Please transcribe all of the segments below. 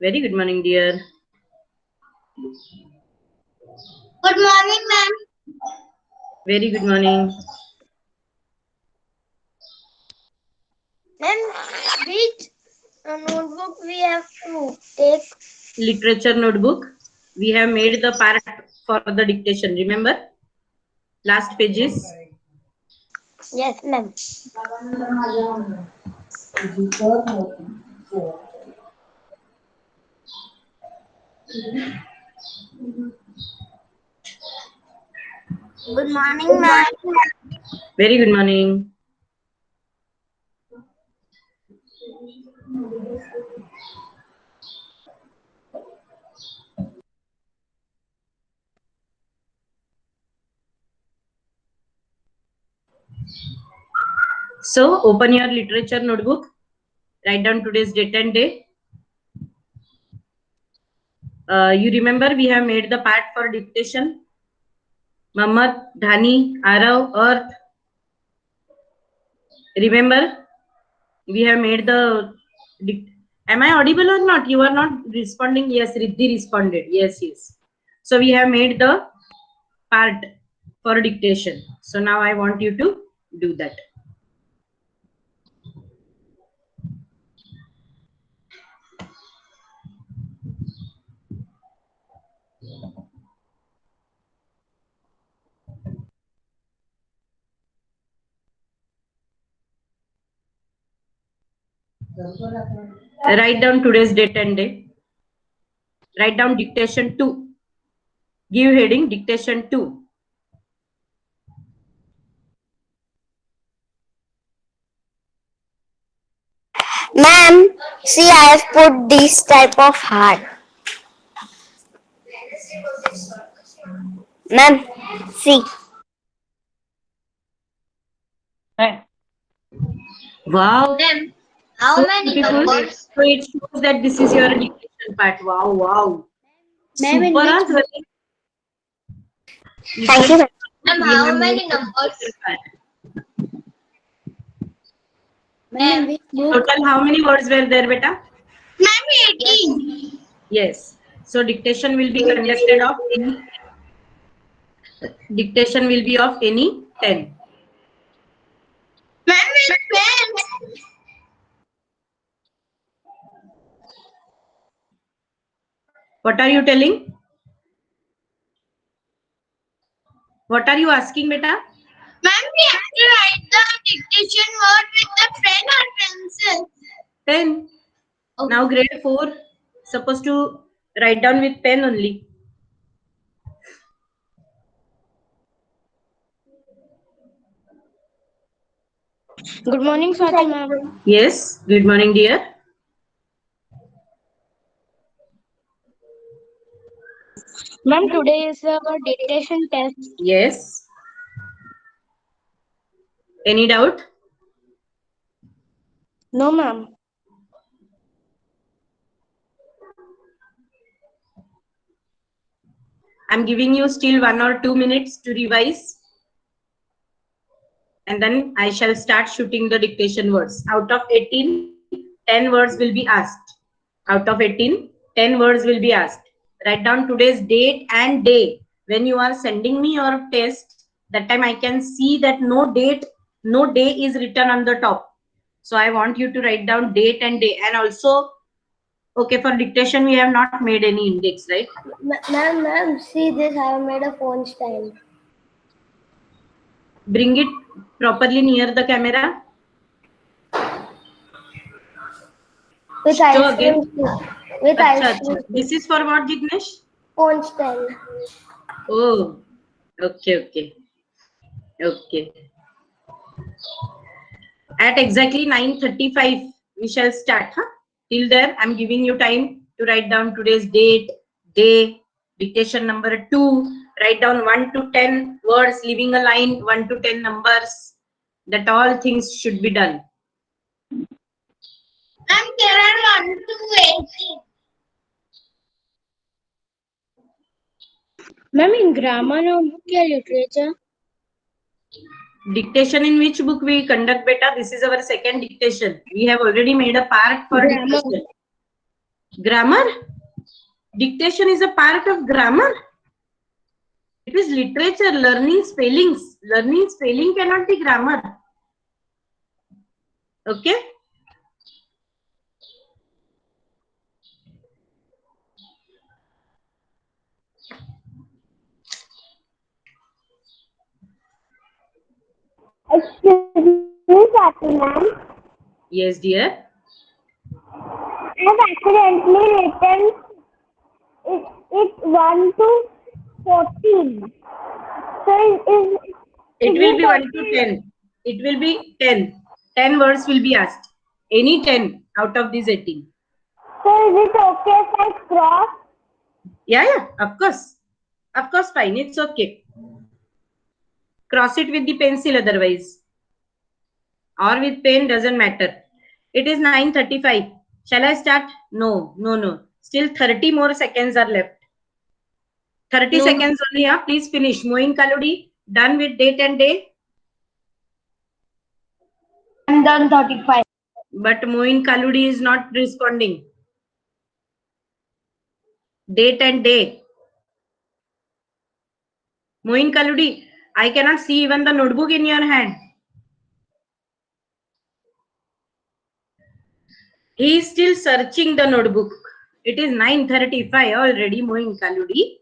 Very good morning, dear. Good morning, ma'am. Very good morning. Ma'am, which notebook we have to take? Literature notebook. We have made the part for the dictation. Remember? Last pages. Yes, ma'am. Good morning, ma'am. Very good morning. So, open your literature notebook. Write down today's date and day. You remember we have made the part for dictation. Mammat, Dhani, Arav, Earth. Remember? We have made the. Am I audible or not? You are not responding. Yes, Riddhi responded. Yes, yes. So we have made the part for dictation. So now I want you to do that. Write down today's date and day. Write down dictation 2. Give heading dictation 2. Ma'am, see, I have put this type of heart. Ma'am, see. Wow. Ma'am, how So many beautiful. numbers? So it shows that this is your dictation part. Wow, wow. Ma'am, in Super. which Huh? Thank you, ma'am. We Ma'am, have how made many the numbers? dictation part. Ma'am, which book? Total how many words were there, beta? Ma'am, 18. Yes. So dictation will be conducted of any. Dictation will be of any 10. Ma'am, with pen. What are you telling? What are you asking, beta? Ma'am, we have to write the dictation word with the pen or pencil. 10. Okay. Now grade 4 supposed to write down with pen only. Good morning, Swati ma'am. Yes. Good morning, dear. Ma'am, today is our dictation test. Yes. Any doubt? No, ma'am. I'm giving you still 1 or 2 minutes to revise. And then I shall start shooting the dictation words. Out of 18, 10 words will be asked. Out of 18, 10 words will be asked. Write down today's date and day. When you are sending me your test, that time I can see that no date, no day is written on the top. So I want you to write down date and day. And also, okay, for dictation, we have not made any index, right? Ma'am, see this. I have made a phone stand. Bring it properly near the camera. With Show ice again. cream. With Acha, ice acha. cream. This is for what, Jignesh? Phone stand. Oh, okay, okay, okay. At exactly 9:35, we shall start. Huh? Till there, I'm giving you time to write down today's date, day, dictation number 2. Write down 1 to 10 words, leaving a line, 1 to 10 numbers. That all things should be done. Ma'am, there are 1 to 18. Ma'am, in grammar or book or literature? Dictation in which book we conduct, beta? This is our second dictation. We have already made a part for Grammar. dictation. Grammar? Dictation is a part of grammar. It is literature, learning spellings. Learning spelling cannot be grammar. Okay? Excuse me, Kathy ma'am. Yes, dear. I have accidentally written it 1 to 14. So It is will be it 1 to okay? 10. It will be 10. 10 words will be asked. Any 10 out of these 18. So is it okay if I cross? Yeah, of course. Of course, fine. It's okay. Cross it with the pencil otherwise. Or with pen, doesn't matter. It is 9:35. Shall I start? No, no, no. Still 30 more seconds are left. 30 No. seconds only. Please finish. Moin Kaludi, done with date and day. I'm done 35. But Moin Kaludi is not responding. Date and day. Moin Kaludi, I cannot see even the notebook in your hand. He is still searching the notebook. It is 9:35 already, Moin Kaludi.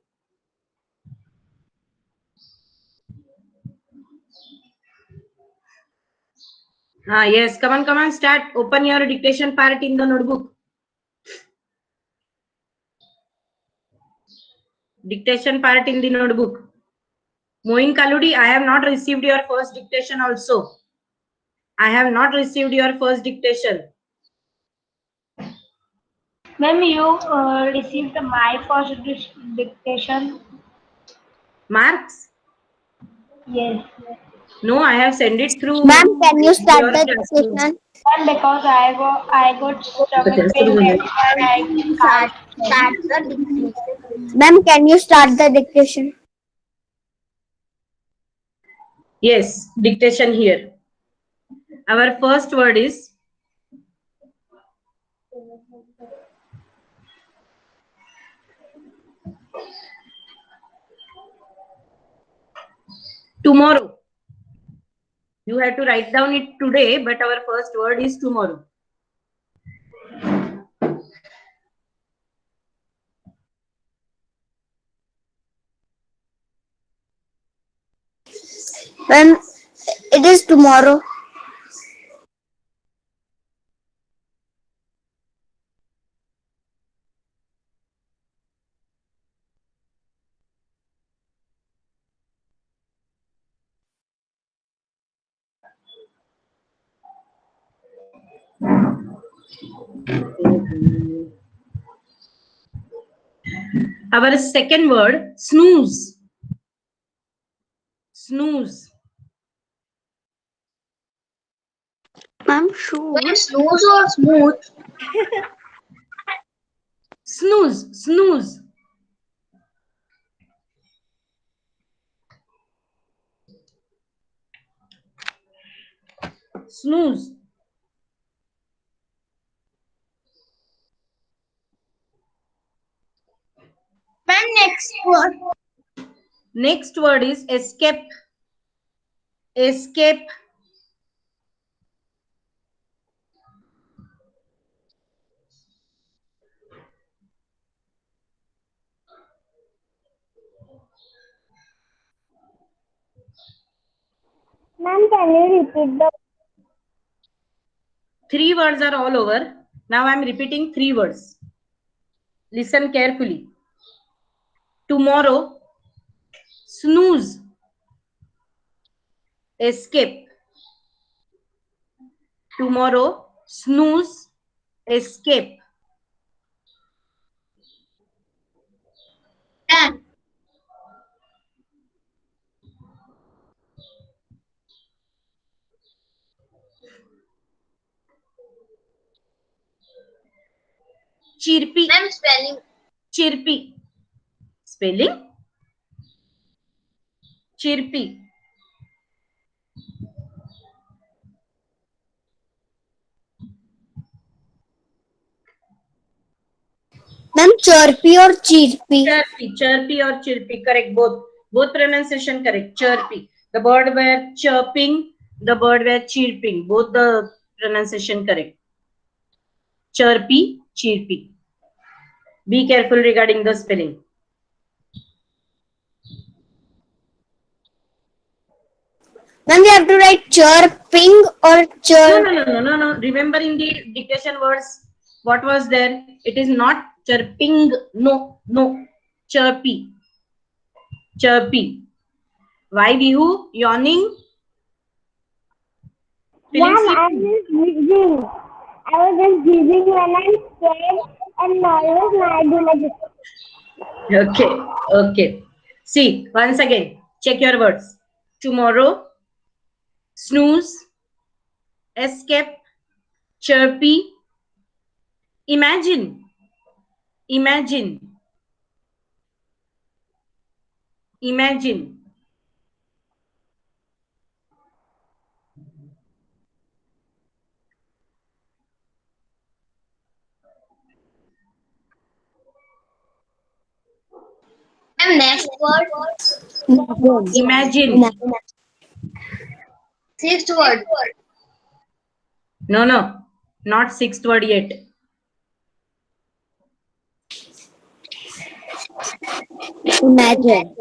Yes, come on, start. Open your dictation part in the notebook. Dictation part in the notebook. Moin Kaludi, I have not received your first dictation also. I have not received your first dictation. Ma'am, you received my first dictation. Marks? Yes. No, I have sent it through Ma'am, can you start your the classroom. dictation? And because I got stomach pain, that's why I can't Start study. the dictation. Ma'am, can you start the dictation? Yes, dictation here. Our first word is tomorrow. You have to write down it today, but our first word is tomorrow. Ma'am, it is tomorrow. Our second word, snooze. Snooze. Ma'am, shoes. Snooze or smooth? Snooze. Snooze. Snooze. Ma'am, next word. Next word is escape. Escape. Ma'am, can you repeat the? 3 words are all over. Now I am repeating 3 words. Listen carefully. Tomorrow, snooze, escape. Tomorrow, snooze, escape. Done. Chirpy. Ma'am, spelling. Chirpy. Spelling? Chirpy. chirpy or chirpy? Chirpy or chirpy. Correct. Both pronunciation correct. Chirpy. The bird were chirping. The bird were chirping. Both the pronunciation correct. Chirpy, chirpy. Be careful regarding the spelling. Ma'am, we have to write chirping or chirp. No. Remember in the dictation words, what was there? It is not chirping. No. Chirpy. Chirpy. Why Bihu? Yawning? Feeling Ma'am, sleepy? I was breathing. I was just breathing when I'm scared and nervous and I do like this. Okay. See, once again, check your words. Tomorrow, snooze, escape, chirpy, imagine, imagine. And next word, Imagine. sixth word, No, not sixth word yet. Imagine.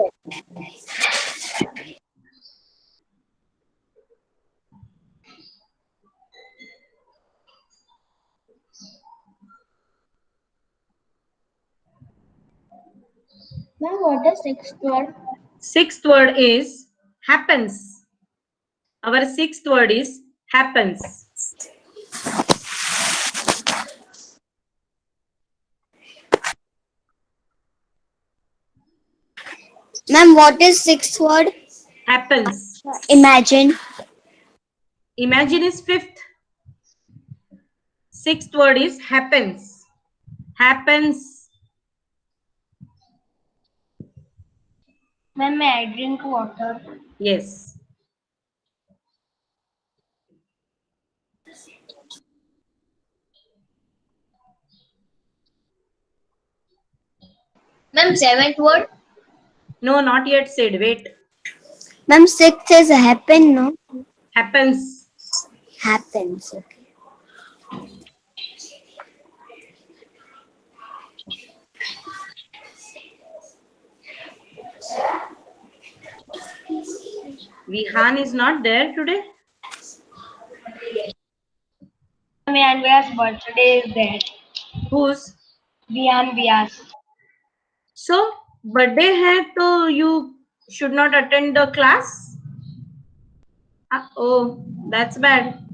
Ma'am, what is sixth word? Sixth word is happens. Our sixth word is happens. Ma'am, what is sixth word? Happens. Imagine. Imagine is fifth. Sixth word is happens. Happens. Ma'am, may I drink water? Yes. ma'am, seventh word, No, not yet said. Wait. Ma'am, sixth is happen, no? Happens. Happens. Okay. Vihan is not there today. Ma'am, Vyas' birthday is there. Whose? Vian Vyas. So, birthday hai to you should not attend the class? Oh, that's bad.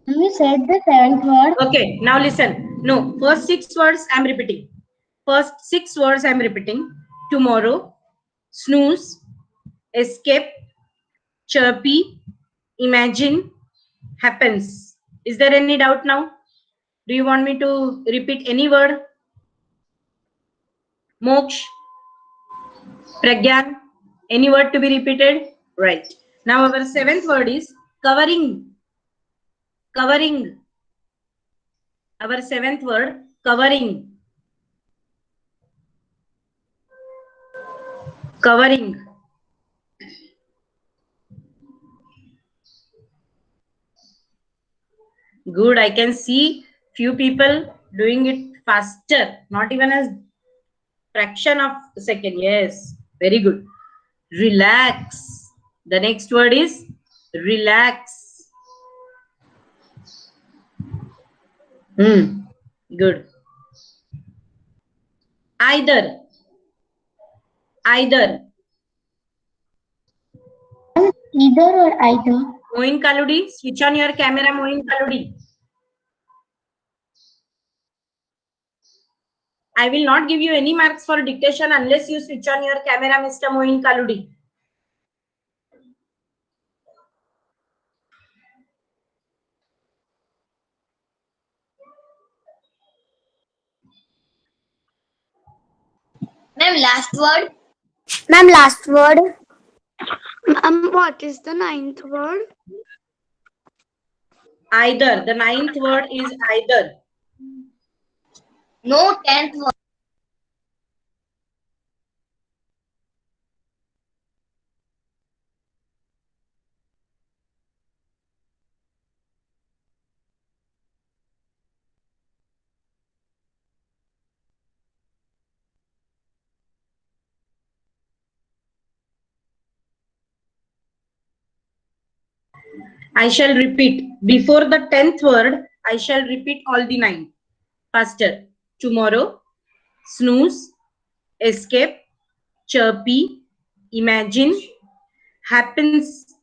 You said the seventh word. Okay, now listen. No, first six words I'm repeating. First six words I'm repeating. Tomorrow, snooze, escape, chirpy, imagine, happens. Is there any doubt now? Do you want me to repeat any word? Moksh, Pragyan, any word to be repeated? Right. Now our seventh word is covering. Covering. Our seventh word, covering. Covering. Good. I can see few people doing it faster. Not even a fraction of a second. Yes. Very good. Relax. The next word is relax. Good. Either. Either or either. Moin Kaludi, switch on your camera, Moin Kaludi. I will not give you any marks for dictation unless you switch on your camera, Mr. Moin Kaludi. ma'am, last word, Ma'am, last word. Ma'am, what is the ninth word? Either. The ninth word is either. No, 10th word. I shall repeat. Before the 10th word, I shall repeat all the 9. Faster. Tomorrow, snooze, escape, chirpy, imagine, happens,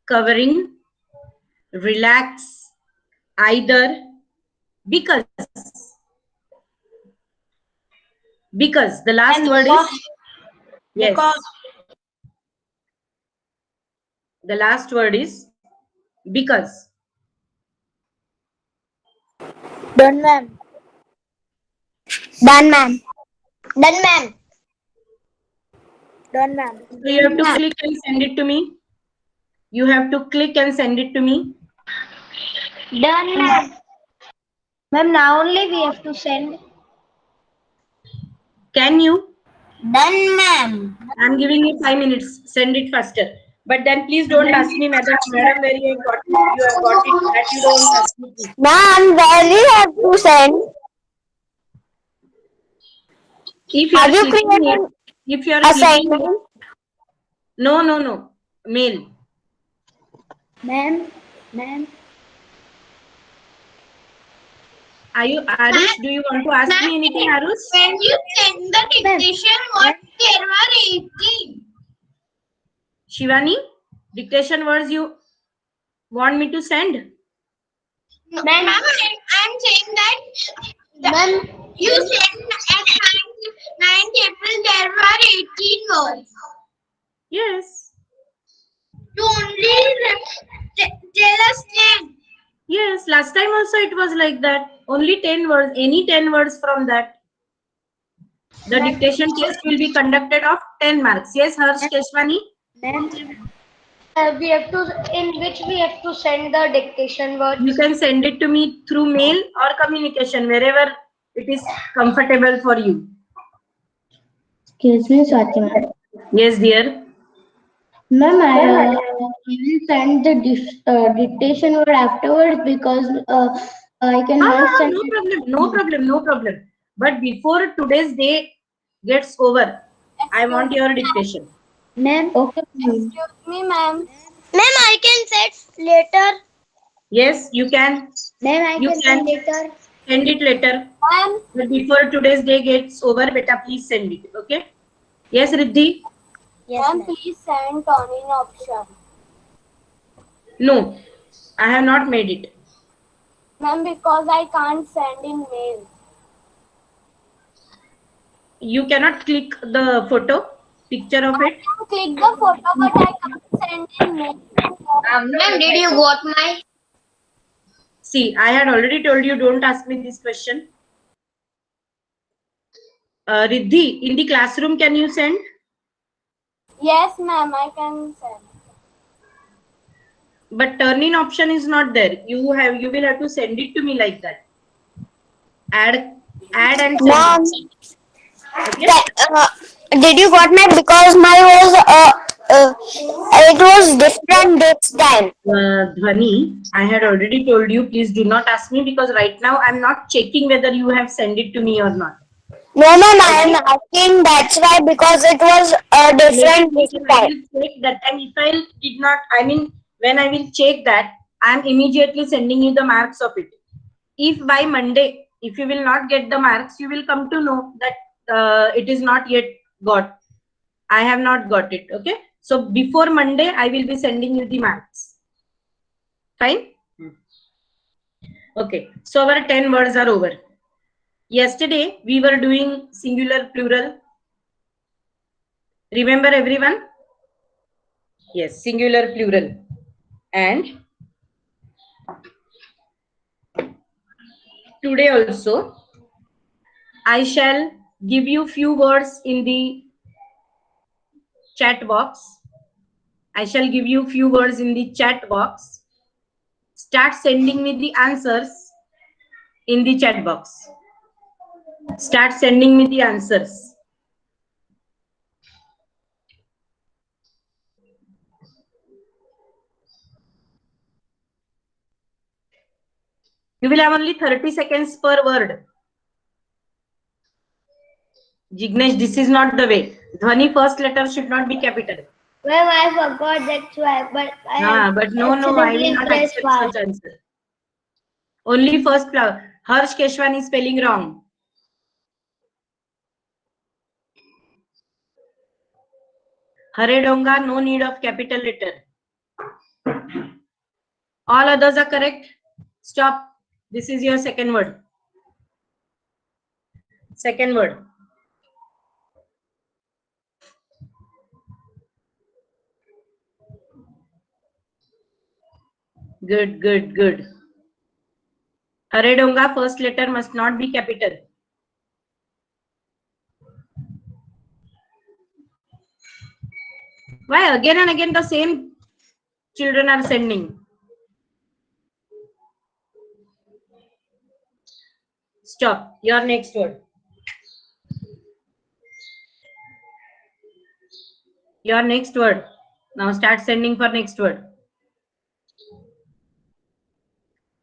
covering, relax, either, because. Because the last word is yes. Because. The last word is because. Done, ma'am. Done, ma'am. Done, ma'am. Done, ma'am. So you have to click and send it to me. You have to click and send it to me. Done, ma'am. Ma'am, now only we have to send. Can you? Done, ma'am. I'm giving you 5 minutes. Send it faster. But then please don't ask me, madam, where you have got it. You have got it. That you don't ask me. Please. Ma'am, where we have to send? If you Have are you clicking created it, if you are clicking assignment? it, no. Mail. Ma'am, ma'am. Are you Arush? Do you want to ask me anything, Arush? When you send the dictation words, there were 18. Shivani, dictation words you want me to send? No, ma'am, I'm saying that Ma'am, you said at 9th April there were 18 words. Yes. You only tell us 10. Yes. Last time also it was like that. Only 10 words. Any 10 words from that. The dictation test will be conducted of 10 marks. Yes, Harsh Keshwani? Ma'am. we have to, in which we have to send the dictation words. You can send it to me through mail or communication, wherever it is comfortable for you. Excuse me, Swati ma'am. Yes, dear. Ma'am, I will send the dictation word afterwards because I cannot send. No problem. But before today's day gets over, I want your dictation. Ma'am. Okay, ma'am. Excuse me, ma'am. Ma'am, I can send later. Yes, you can. Ma'am, I You can can send later. send it later. Ma'am, But before today's day gets over, beta, please send it. Okay? Yes, Riddhi? Yes, ma'am. please send turn-in option. No, I have not made it. Ma'am, because I can't send in mail. You cannot click the picture of it. I can click the photo, but I can't send in mail. Ma'am, did you got my? See, I had already told you, don't ask me this question. Riddhi, in the classroom, can you send? Yes, ma'am, I can send. But turn-in option is not there. You will have to send it to me like that. Add and send. Ma'am, Okay? did you got my, because my was it was different this time. Dhvani, I had already told you, please do not ask me, because right now I'm not checking whether you have sent it to me or not. No, ma'am, I am asking, that's why, because it was different this I time. will check that, and if I did not, when I will check that, I'm immediately sending you the marks of it. If by Monday, if you will not get the marks, you will come to know that it is not yet got. I have not got it. Okay. So before Monday, I will be sending you the marks. Fine. Okay. So our 10 words are over. Yesterday, we were doing singular plural. Remember everyone? Yes, singular plural. And today also, I shall give you few words in the chat box. I shall give you few words in the chat box. Start sending me the answers in the chat box. Start sending me the answers. You will have only 30 seconds per word. Jignesh, this is not the way. Dhwani first letter should not be capital. Well, I forgot, that's why. But But no, I will not accept such answer. Only first flower. Harsh Keshwani spelling wrong. Hare Donga, no need of capital letter. All others are correct. Stop. This is your second word. Second word. Good, good, good. Hare Donga, first letter must not be capital. Why again and again the same children are sending? Stop. Your next word. Your next word. Now start sending for next word.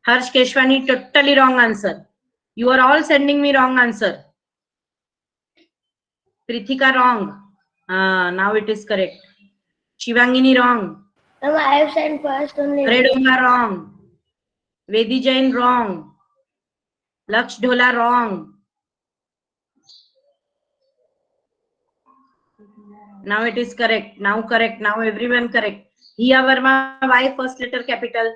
Harsh Keshwani, totally wrong answer. You are all sending me wrong answer. Prithika wrong. Now it is correct. Shivangini wrong. No, I have sent first only. Redonga wrong. Vedi Jain wrong. Laksh Dhola wrong. Now it is correct. Now correct. Now everyone correct. Hiya Verma, why first letter capital?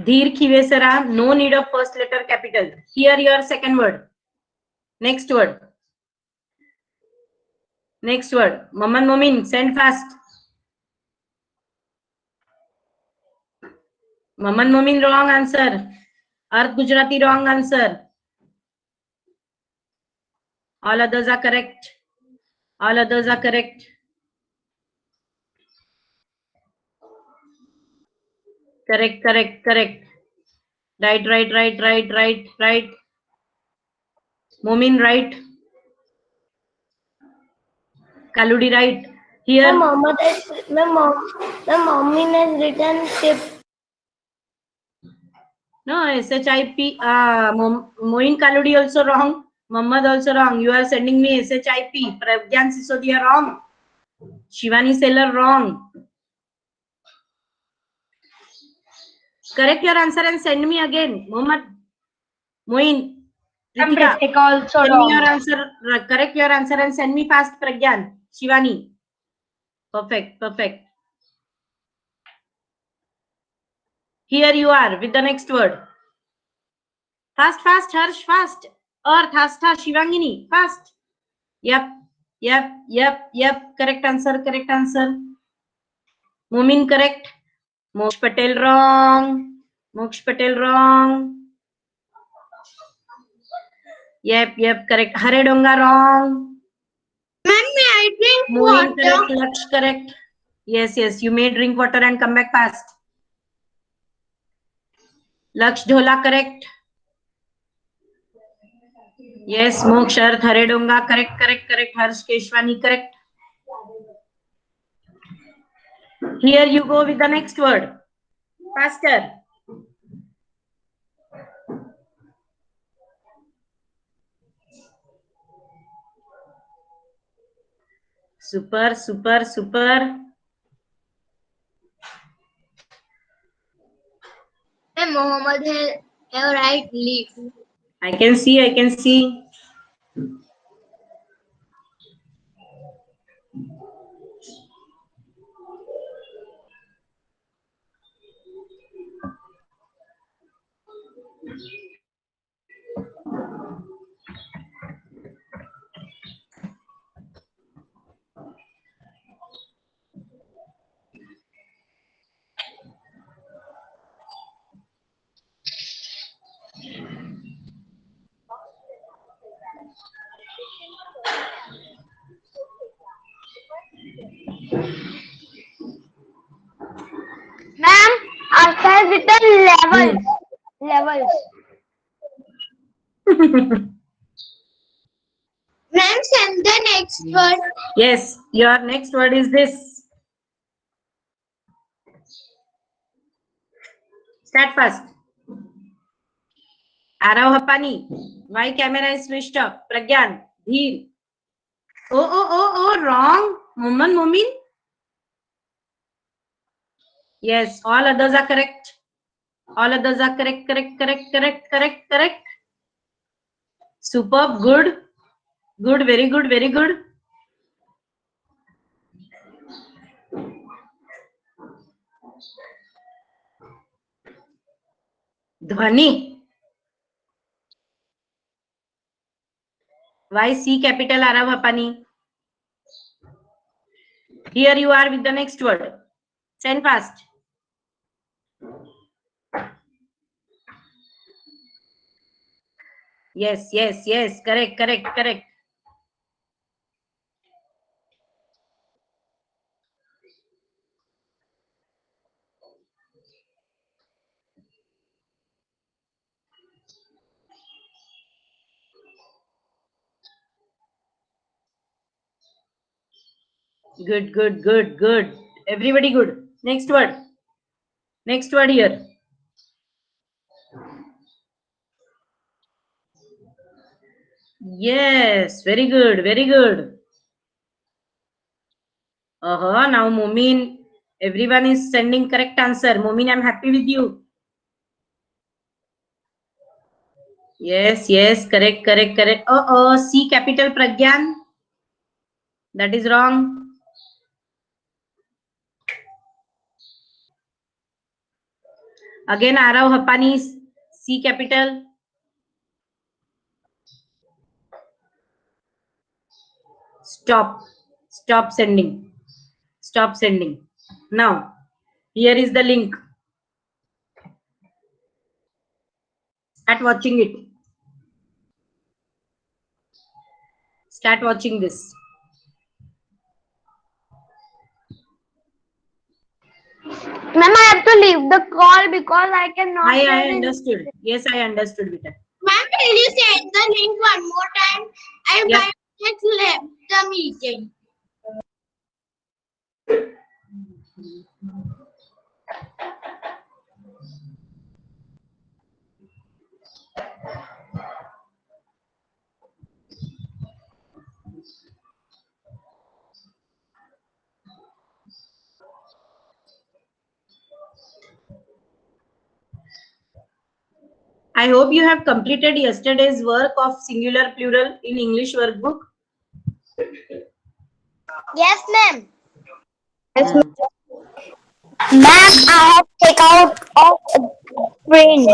Dheer Khivesara, no need of first letter capital. Here your second word. Next word. Next word. Maman Momin, send fast. Maman Momin, wrong answer. Arth Gujarati, wrong answer. All others are correct. All others are correct. Correct, correct, correct. Right. Momin, right. Kaludi, right. Here. My mommy has written tip. No, SHIP. Moin Kaludi also wrong. Muhammad also wrong. You are sending me SHIP. Pragyan Sisodia wrong. Shivani Seller wrong. Correct your answer and send me again. Muhammad. Moin. Ritika. Also Send me wrong. your answer. Correct your answer and send me fast, Pragyan. Shivani. Perfect, perfect. Here you are with the next word. Fast, fast, Harsh, fast. Earth, Hastha, Shivangini, fast. Yep. Correct answer, correct answer. Mumin, correct. Moksh Patel, wrong. Moksh Patel, wrong. Yep, correct. Hare Donga, wrong. Man, may I drink Moin, water? correct. Laksh, correct. Yes, you may drink water and come back fast. Laksh Dhola, correct. Yes, Moksh, Arth, Hare Donga, correct. Harsh Keshwani, correct. Here you go with the next word. Faster. Super. And Mohammed have right leaf. I can see. Ma'am, after I've written levels. Levels. Ma'am, send the next word. Yes, your next word is this. Start fast. Arav Hapani. Why camera is switched off? Pragyan. Dheer. Oh, wrong. Mumin. Yes, all others are correct. All others are correct. Superb, good. Good, very good, very good. Dhvani. Why C capital Arav Hapani? Here you are with the next word. Send fast. Yes. Correct. Good. Everybody good. Next word. Next word here. Yes, very good. Now Mumin, everyone is sending correct answer. Mumin, I'm happy with you. Yes, correct. C capital Pragyan. That is wrong. Again, Arav Hapani, C capital. Stop sending. Now, here is the link. Start watching it. Start watching this. Ma'am, I have to leave the call because I cannot. I understood. Yes, I understood, Vita. Ma'am, will you send the link one more time? I Yep. might just left the meeting. I hope you have completed yesterday's work of singular plural in English workbook. Yes, ma'am. Ma'am, I have take out of brain.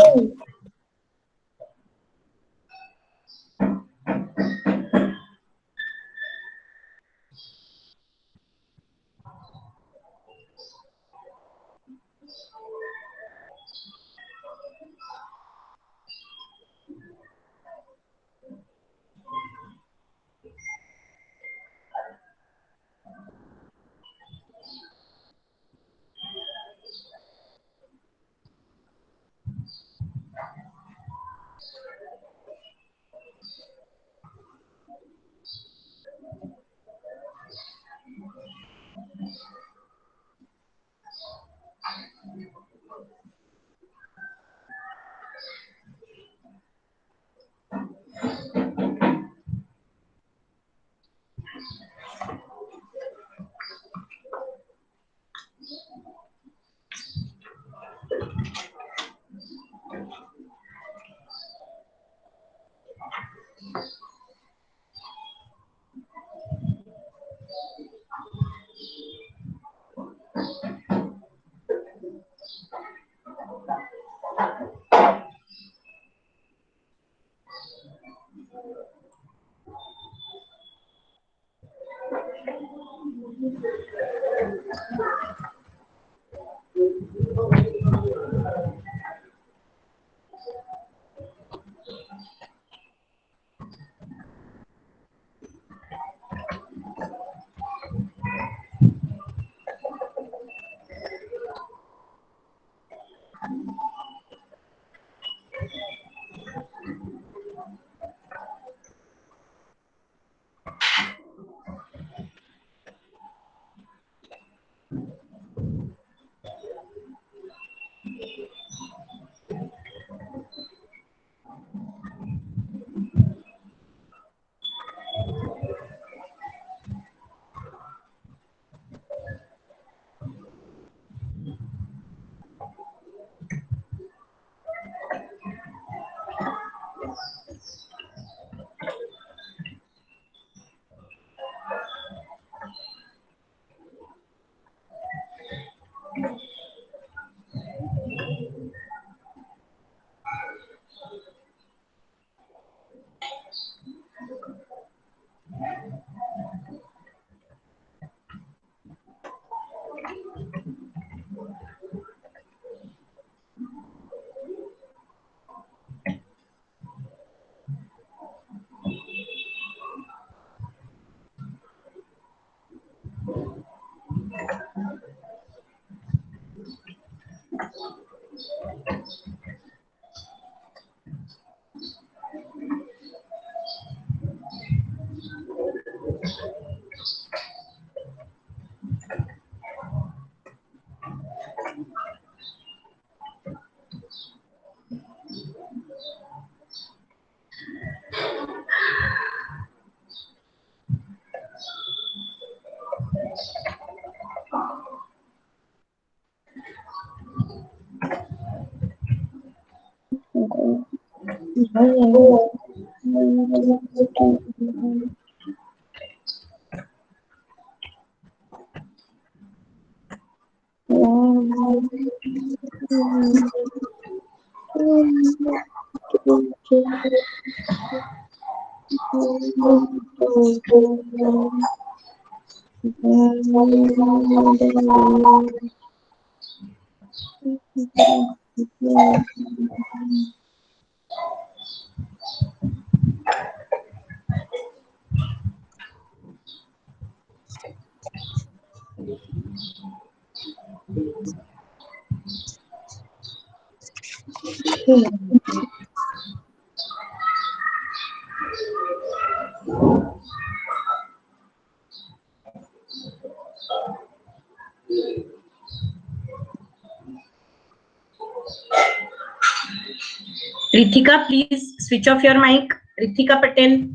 Rithika, please switch off your mic. Rithika Patel.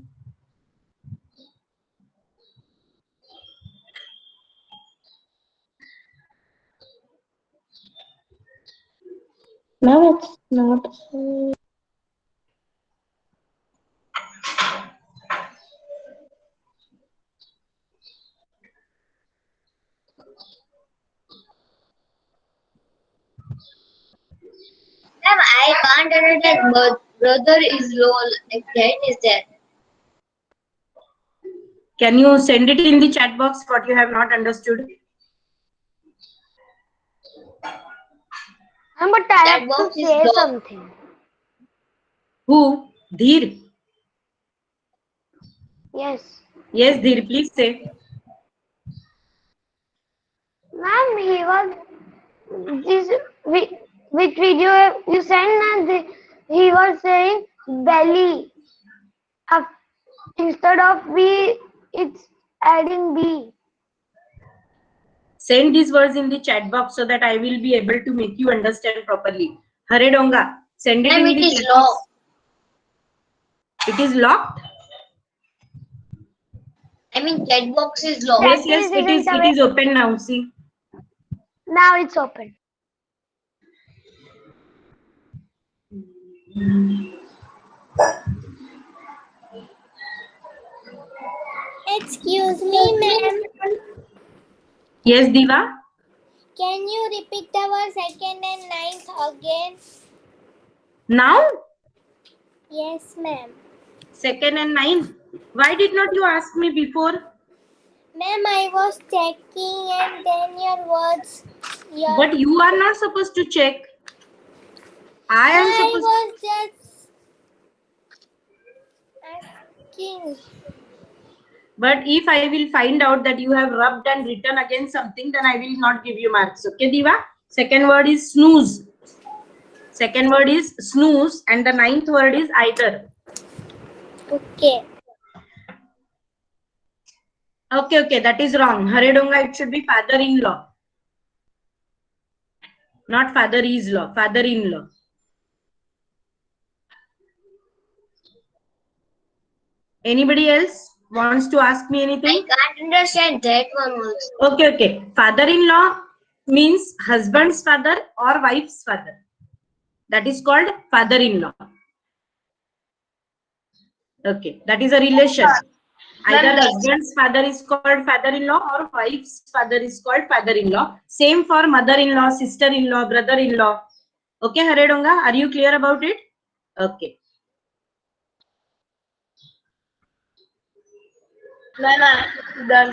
No, it's not. Ma'am, I can't understand. Brother is low. Like that is that. Can you send it in the chat box what you have not understood? But I That have to box is say dog. something. Who? Dheer. Yes. Yes, Dheer, please say. Ma'am, he was this which video you sent na, he was saying belly. Instead of B, it's adding B. Send these words in the chat box so that I will be able to make you understand properly. Hare Donga, send it Ma'am, in it the is chat locked. box. It is locked? I mean, chat box is locked. Yes, yes, it is open now. See. Now it's open. Excuse me, ma'am. Yes, Diva. Can you repeat our second and ninth again? Now? Yes, ma'am. Second and ninth. Why did not you ask me before? Ma'am, I was checking and then your words. But you are not supposed to check. I am supposed I was just asking. But if I will find out that you have rubbed and written against something, then I will not give you marks. Okay, Diva? Second word is snooze. Second word is snooze and the ninth word is either. Okay. Okay, that is wrong. Hare Donga, it should be father-in-law. Not father-is-law, father-in-law. Anybody else wants to ask me anything? I can't understand that one also. Okay. Father-in-law means husband's father or wife's father. That is called father-in-law. Okay, that is a relation. Either husband's father is called father-in-law or wife's father is called father-in-law. Same for mother-in-law, sister-in-law, brother-in-law. Okay, Hare Donga, are you clear about it? Okay. Done.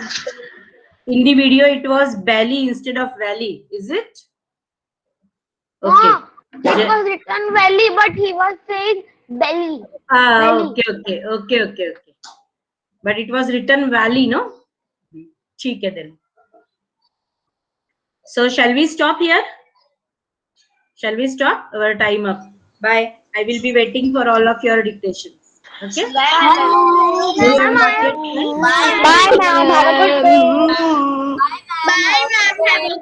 In the video, it was belly instead of valley. Is it? Okay. No, it was written belly, but he was saying belly. Belly. Okay. But it was written valley, no? ठीक है then. So shall we stop here? Shall we stop? Our time up. Bye. I will be waiting for all of your dictations. Okay? Bye. Do you want it? Bye, ma'am. Have a good day. Bye, ma'am. Have a good